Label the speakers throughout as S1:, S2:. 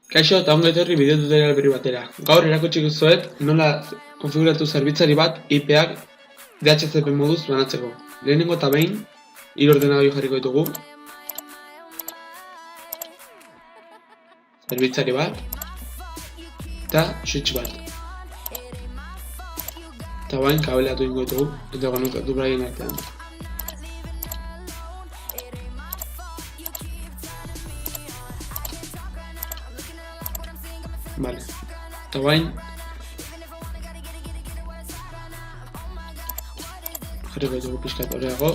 S1: Kaixo eta ongi etorri bideo tutorial berri batera. Gaur erakutsiko dizuet nola konfiguratu zerbitzari bat IP-ak DHCP moduz banatzeko. Lehenengo eta behin, hiru ordenagailu jarriko ditugu. Zerbitzari bat eta switch bat. Eta bain kabeleatu ingo ditugu eta konekatu beraien artean. Vale, eta bain jarriko ditugu pixkat horreago.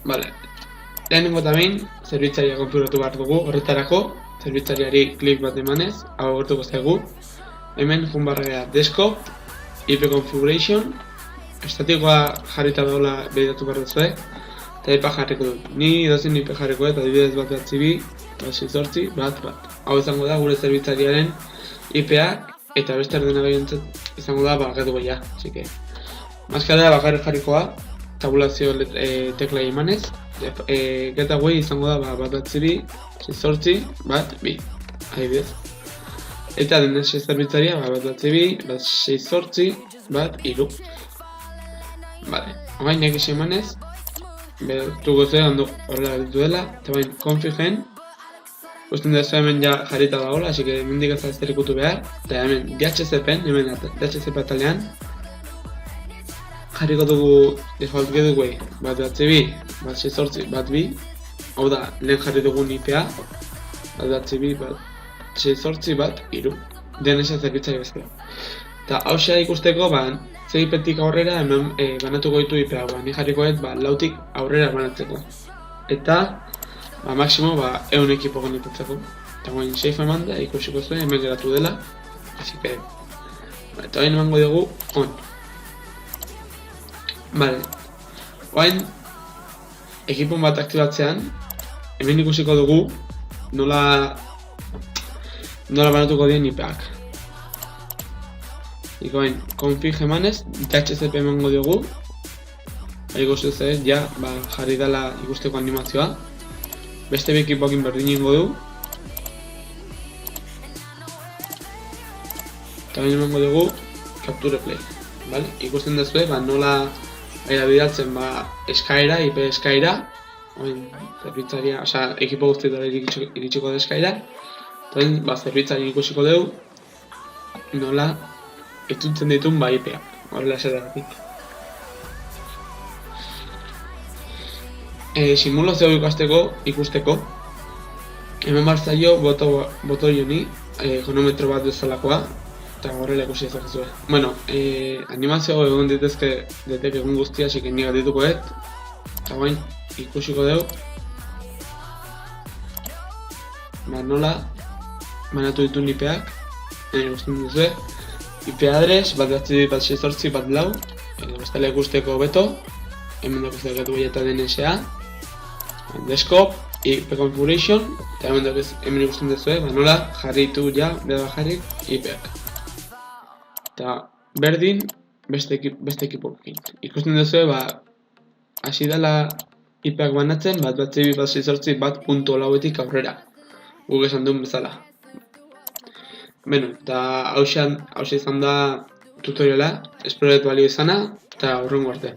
S1: Vale, lehenengo eta behin zerbitzaria konfiguratu behar dugu. Horretarako zerbitzariari klik bat emanez hau agertuko zaigu. Hemen joan barra desktop, IP configuration, estatikoa jarrita dagoela begiratu behar duzue, eta IP jarriko dut. Ni edozein IP jarriko dut, adibidez bat behatzi bat. Hau izango da gure zerbitzariaren IP-ak, eta beste ordenagailuentzat izango da gateway-a. Así que maskara bakarrik jarrikoa, tabulazio teklai emanez, gateway izango da bat behatzi bat, adibidez. Eta DNS zerbitzaria bat behatzi bat, Vale, orain egiz emanez, bertuko zuen ondo horrela ditu dela, eta bain configen, usten dezu hemen ja jarrita dagoela, así que hemendik ez azter ikutu behar, eta hemen DHCP-en, hemen DHCP atalean, jarriko dugu default gateway bat behatzi hau da, lehen jarri dugun IP-a, bat, DNS zerbitzari bezala. Eta hausia ikusteko, ze IP-tik aurrera hemen banatuko ditu IP-ak, ni jarriko dut lautik aurrera banatzeko. Eta, maksimo 100 ekipo konektatzeko. Eta guen safe eman da, ikusiko zuen, hemen geratu dela. Así que, eta bain emango dugu on. Vale, oain ekipon bat aktibatzean, hemen ikusiko dugu nola banatuko dien IP-ak. Ikoen, config emanez, DHCP emango diogu. Ikustu zen, jarri dela ikusteko animazioa. Beste bi ekipoekin berdin ingo du. Eta bain emango dugu capture play. Ikusten dezue, nola bidaltzen eskaera, IP eskaera. Zerbitzaria, ekipo guztietara iritsiko da eskaera. Eta zerbitzaria ikusiko dugu nola itzultzen ditun IP-ak, horrela esateagatik. Simulazioa ikusteko, hemen barzaio botoi honi, kronometro bat bezalakoa, eta horrela ikusi ezakezue. Bueno, animazio egon diteke egun guztia, así que niga dituko et, eta bain ikusiko dugu nola banatu ditun IP-ak, ikusten duzue, IP adres, bat behatzi bat lau, bestela ikusteko beto, hemen dakuzte gateway eta DNS-a, desktop, IP configuration, eta hemen ikusten duzue, nola jarritu jarrik IP-ak. Eta berdin, beste ekipoekin. Ikusten duzue, hasi dela IP-ak banatzen, bat punto lauetik aurrera, guk esan duen bezala. Beno, eta hauxe izan da tutoriala, espero dut balio izana, eta hurrengo arte.